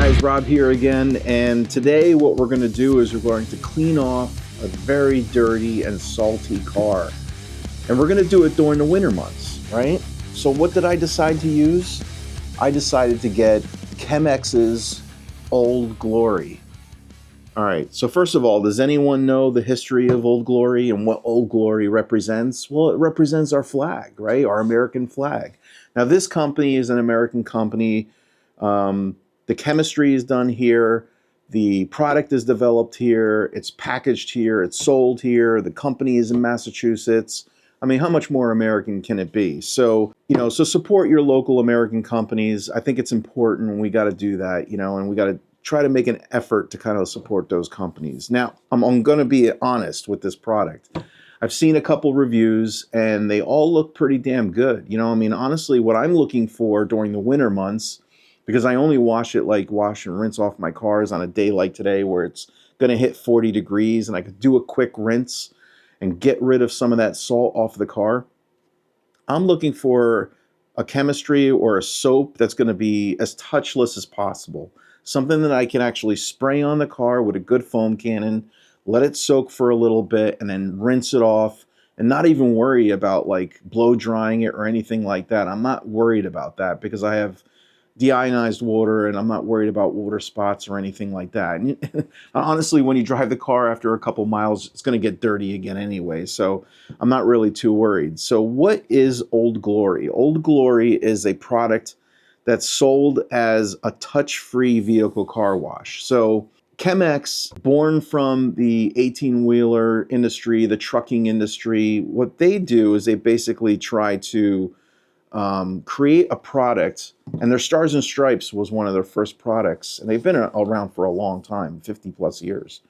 guys, Rob here again, and today what we're going to do is we're going to clean off a very dirty and salty car, and we're going to do it during the winter months, right? So what did I decide to use? I decided to get Chem-X's Old Glory. All right, so first of all, does anyone know the history of Old Glory and what Old Glory represents? Well, it represents our flag, right? Our American flag. Now, this company is an American company. The chemistry is done here. The product is developed here. It's packaged here. It's sold here. The company is in Massachusetts. I mean, how much more American can it be? So, so support your local American companies. I think it's important, and we got to do that, and we got to try to make an effort to kind of support those companies. Now, I'm going to be honest with this product. I've seen a couple reviews, and they all look pretty damn good. Honestly, what I'm looking for during the winter months, because I only wash and rinse off my cars on a day like today where it's going to hit 40 degrees, and I could do a quick rinse and get rid of some of that salt off the car. I'm looking for a chemistry or a soap that's going to be as touchless as possible. Something that I can actually spray on the car with a good foam cannon, let it soak for a little bit, and then rinse it off, and not even worry about blow drying it or anything like that. I'm not worried about that because I have deionized water, and I'm not worried about water spots or anything like that. And honestly, when you drive the car after a couple miles, it's going to get dirty again anyway, so I'm not really too worried. So what is Old Glory? Old Glory is a product that's sold as a touch-free vehicle car wash. So Chem-X, born from the 18-wheeler industry, the trucking industry, what they do is they basically try to create a product, and their Stars and Stripes was one of their first products, and they've been around for a long time, 50 plus years.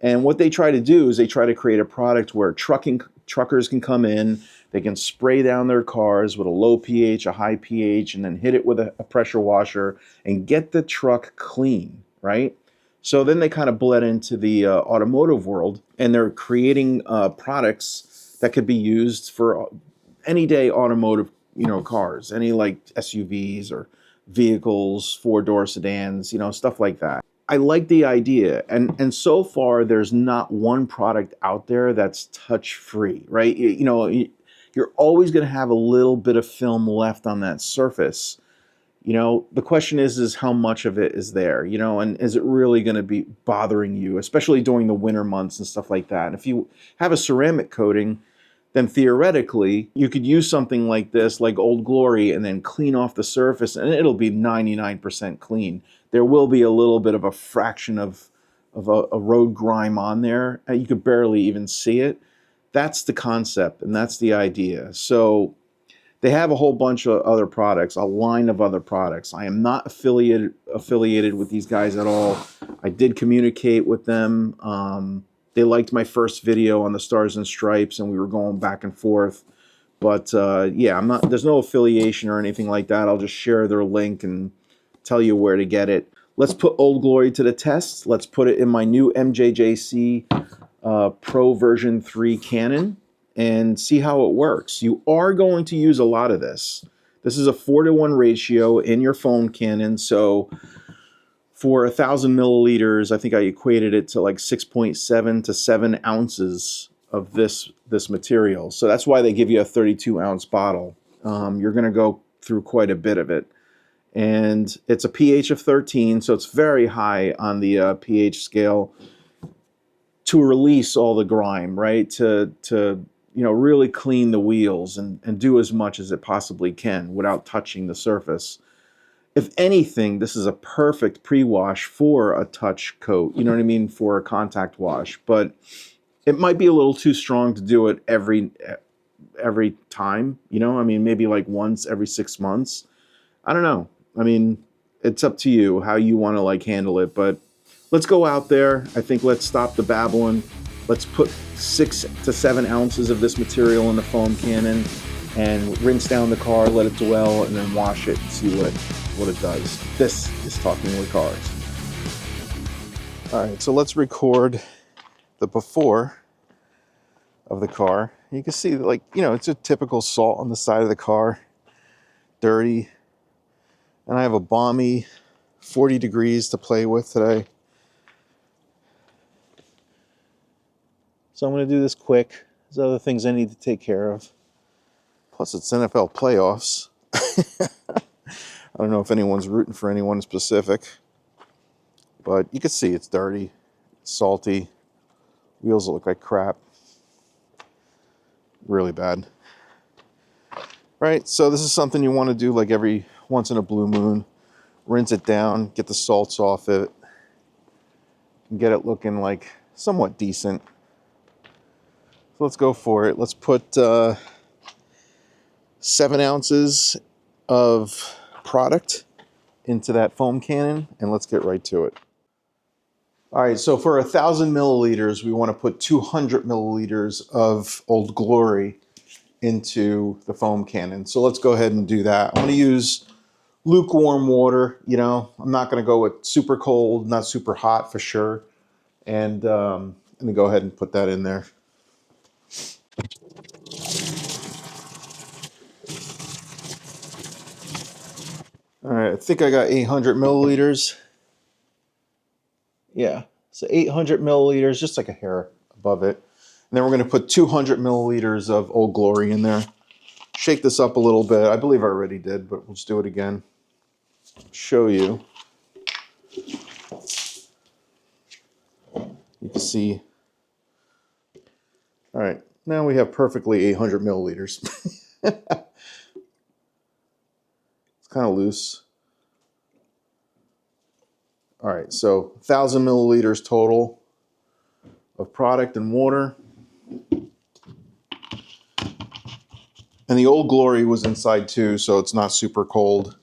And what they try to do is they try to create a product where truckers can come in, they can spray down their cars with a low pH, a high pH, and then hit it with a pressure washer and get the truck clean, right? So then they kind of bled into the automotive world, and they're creating products that could be used for any day automotive cars, any SUVs or vehicles, four-door sedans, stuff like that. I like the idea, and so far there's not one product out there that's touch-free, right? You're always going to have a little bit of film left on that surface. The question is how much of it is there, and is it really going to be bothering you, especially during the winter months and stuff like that. And if you have a ceramic coating, then theoretically, you could use something like this, like Old Glory, and then clean off the surface, and it'll be 99% clean. There will be a little bit of a fraction of a road grime on there. You could barely even see it. That's the concept, and that's the idea. So they have a whole bunch of other products, a line of other products. I am not affiliated with these guys at all. I did communicate with them. They liked my first video on the Stars and Stripes, and we were going back and forth. But yeah, there's no affiliation or anything like that. I'll just share their link and tell you where to get it. Let's put Old Glory to the test. Let's put it in my new MJJC Pro version 3 cannon and see how it works. You are going to use a lot of this. This is a 4-to-1 ratio in your foam cannon, so for 1,000 milliliters, I think I equated it to 6.7 to 7 ounces of this material. So that's why they give you a 32-ounce bottle. You're going to go through quite a bit of it. And it's a pH of 13, so it's very high on the pH scale to release all the grime, right? To really clean the wheels and do as much as it possibly can without touching the surface. If anything, this is a perfect pre-wash for a touch coat, for a contact wash. But it might be a little too strong to do it every time, maybe once every 6 months. I don't know. It's up to you how you want to handle it. But let's go out there. I think let's stop the babbling. Let's put 6 to 7 ounces of this material in the foam cannon and rinse down the car, let it dwell, and then wash it and see what it does. This is Talking with Cars. All right, so let's record the before of the car. You can see it's a typical salt on the side of the car, dirty. And I have a balmy 40 degrees to play with today. So I'm going to do this quick. There's other things I need to take care of. Plus, it's NFL playoffs. I don't know if anyone's rooting for anyone specific, but you can see it's dirty, salty. Wheels look like crap. Really bad. Right, so this is something you want to do like every once in a blue moon. Rinse it down, get the salts off it, and get it looking like somewhat decent. So let's go for it. Let's put 7 ounces of product into that foam cannon, and let's get right to it. All right, so for 1,000 milliliters, we want to put 200 milliliters of Old Glory into the foam cannon. So let's go ahead and do that. I'm going to use lukewarm water. You know, I'm not going to go with super cold, not super hot for sure. And I'm going to go ahead and put that in there. All right, I think I got 800 milliliters. Yeah, so 800 milliliters, just like a hair above it. And then we're going to put 200 milliliters of Old Glory in there. Shake this up a little bit. I believe I already did, but we'll just do it again. Show you. You can see. All right, now we have perfectly 800 milliliters. It's kind of loose. All right, so 1,000 milliliters total of product and water. And the Old Glory was inside too, so it's not super cold.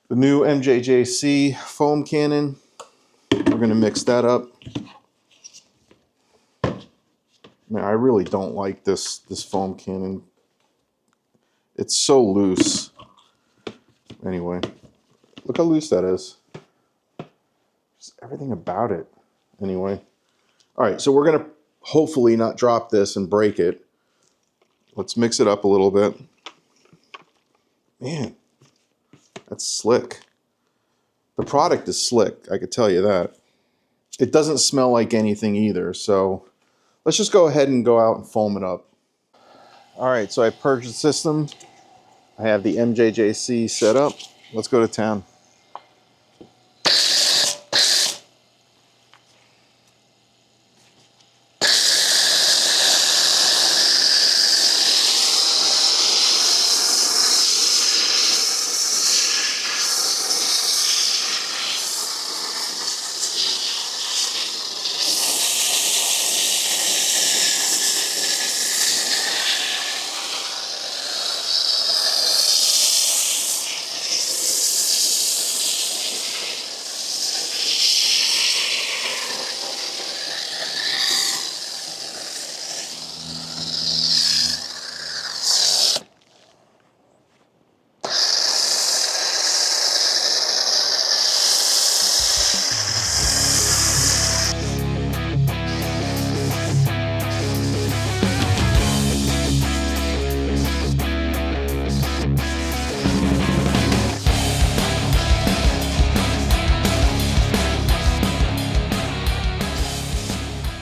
The new MJJC foam cannon, we're going to mix that up. Man, I really don't like this foam cannon. It's so loose. Anyway, look how loose that is. Just everything about it. Anyway. All right, so we're going to hopefully not drop this and break it. Let's mix it up a little bit. Man, that's slick. The product is slick, I could tell you that. It doesn't smell like anything either, so let's just go ahead and go out and foam it up. All right, so I purged the system. I have the MJJC set up. Let's go to town.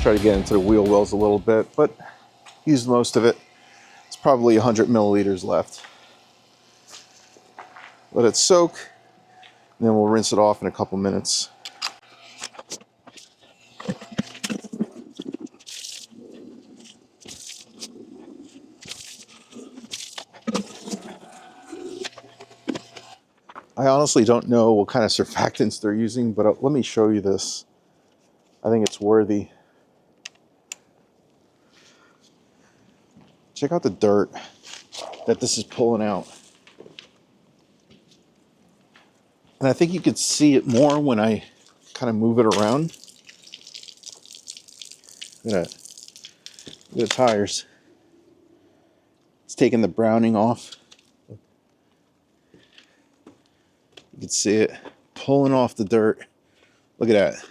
Try to get into the wheel wells a little bit, but use most of it. It's probably 100 milliliters left. Let it soak, and then we'll rinse it off in a couple minutes. I honestly don't know what kind of surfactants they're using, but let me show you this. I think it's worthy. Check out the dirt that this is pulling out. And I think you could see it more when I kind of move it around. Look at that. Look at the tires. It's taking the browning off. You can see it pulling off the dirt. Look at that.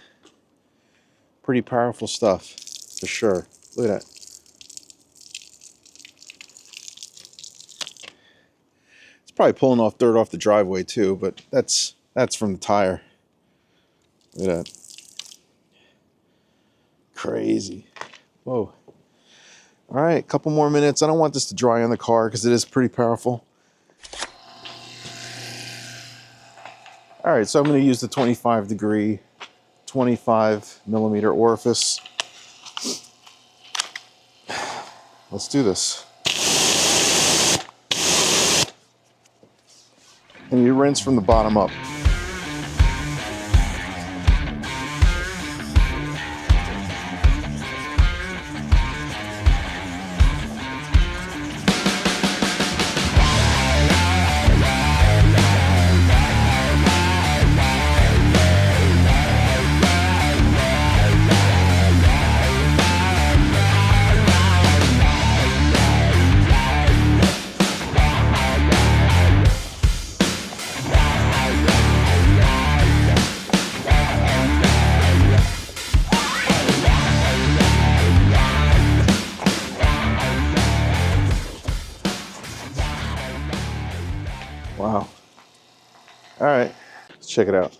Pretty powerful stuff, for sure. Look at that. It's probably pulling off dirt off the driveway too, but that's That's from the tire. Look at that. Crazy. Whoa. All right, a couple more minutes. I don't want this to dry on the car because it is pretty powerful. All right, so I'm going to use the 25 degree, 25 millimeter orifice. Let's do this. And you rinse from the bottom up. Wow. All right, let's check it out.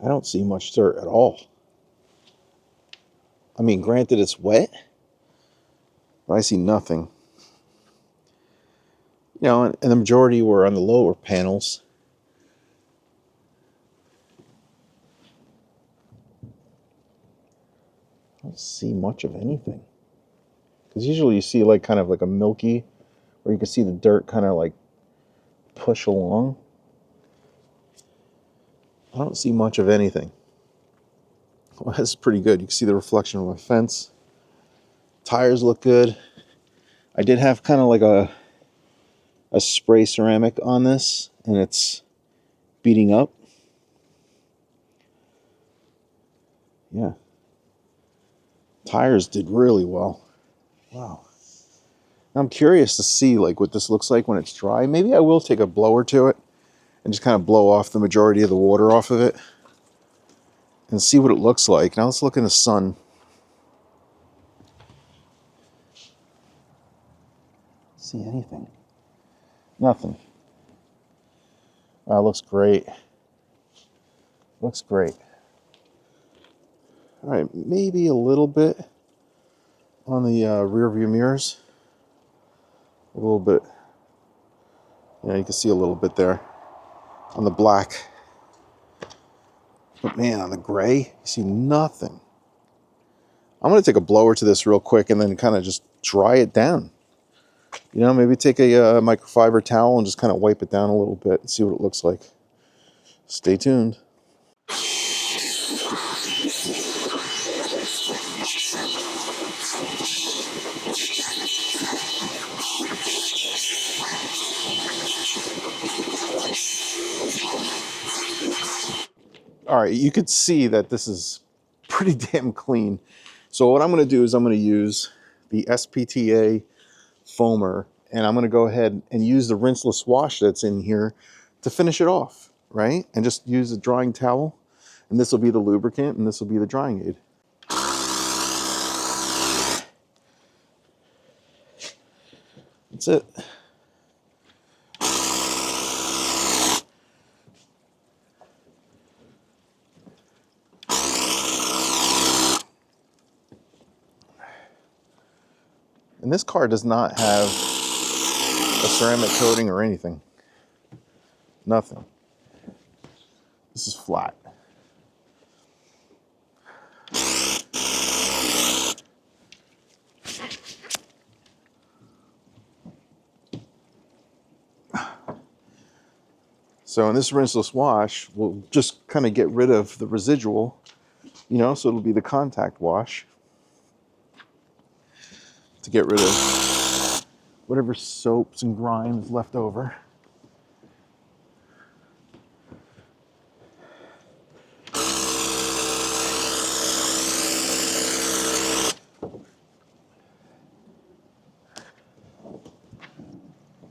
I don't see much dirt at all. I mean, granted it's wet, but I see nothing. You know, and the majority were on the lower panels. I don't see much of anything. Because usually you see like kind of like a milky, where you can see the dirt kind of like push along. I don't see much of anything. Well, that's pretty good. You can see the reflection of my fence. Tires look good. I did have kind of like a spray ceramic on this, and it's beating up. Yeah. Tires did really well. Wow. I'm curious to see like what this looks like when it's dry. Maybe I will take a blower to it and just kind of blow off the majority of the water off of it and see what it looks like. Now let's look in the sun. See anything? Nothing. Wow, looks great. Looks great. All right, maybe a little bit on the rear view mirrors. A little bit. Yeah, you can see a little bit there on the black. But man, on the gray, you see nothing. I'm going to take a blower to this real quick and then kind of just dry it down. You know, maybe take a microfiber towel and just kind of wipe it down a little bit and see what it looks like. Stay tuned. All right, you could see that this is pretty damn clean. So what I'm going to do is I'm going to use the SPTA foamer, and I'm going to go ahead and use the rinseless wash that's in here to finish it off, right? And just use a drying towel, and this will be the lubricant, and this will be the drying aid. That's it. And this car does not have a ceramic coating or anything. Nothing. This is flat. So in this rinseless wash, we'll just kind of get rid of the residual, you know, so it'll be the contact wash to get rid of whatever soaps and grimes left over.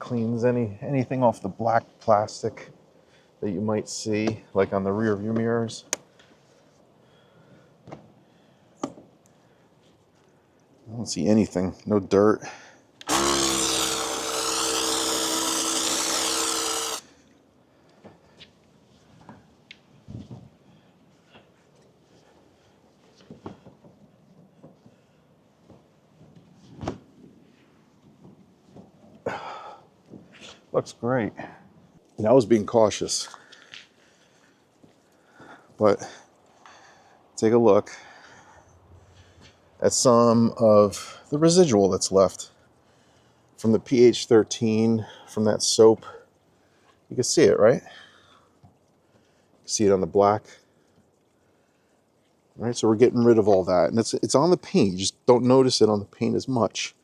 Cleans anything off the black plastic that you might see, like on the rear view mirrors. I don't see anything, no dirt. Looks great. And I was being cautious, but take a look at some of the residual that's left from the pH 13 from that soap. You can see it, right? You see it on the black. All right, so we're getting rid of all that, and it's on the paint. You just don't notice it on the paint as much,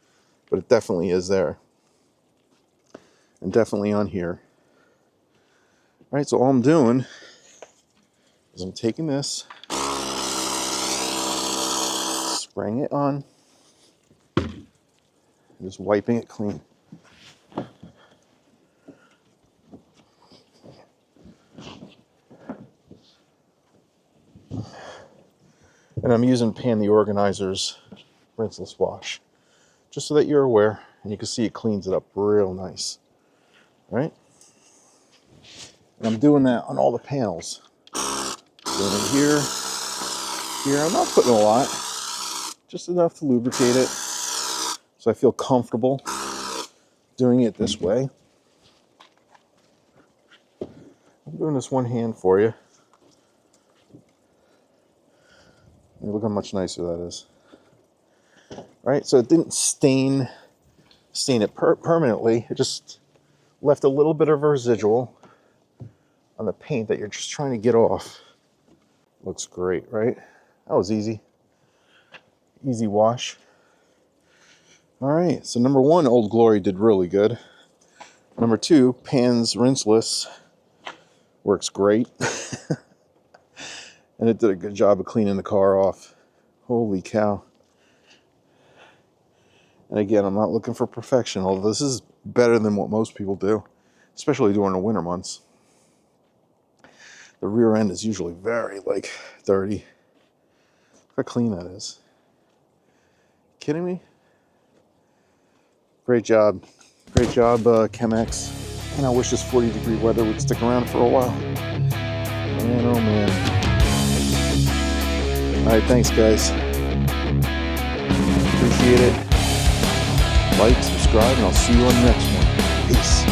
but it definitely is there, and definitely on here. All right, so all I'm doing is I'm taking this, spraying it on, and just wiping it clean. And I'm using Pantheorganizer's rinseless wash, just so that you're aware, and you can see it cleans it up real nice, right? And I'm doing that on all the panels. Doing it here, here. I'm not putting a lot, just enough to lubricate it, so I feel comfortable doing it this way. I'm doing this one hand for you. Look how much nicer that is. All right, so it didn't stain it permanently. It just left a little bit of a residual on the paint that you're just trying to get off. Looks great, right? That was easy. Easy wash. All right, so number one, Old Glory did really good. Number two, Pan's Rinseless works great. And it did a good job of cleaning the car off. Holy cow. And again, I'm not looking for perfection, although this is better than what most people do, especially during the winter months. The rear end is usually very, dirty. Look how clean that is. Kidding me? Great job. Great job, Chem-X. And I wish this 40-degree weather would stick around for a while. Man, oh man. Alright, thanks guys. Appreciate it. Like, subscribe, and I'll see you on the next one. Peace.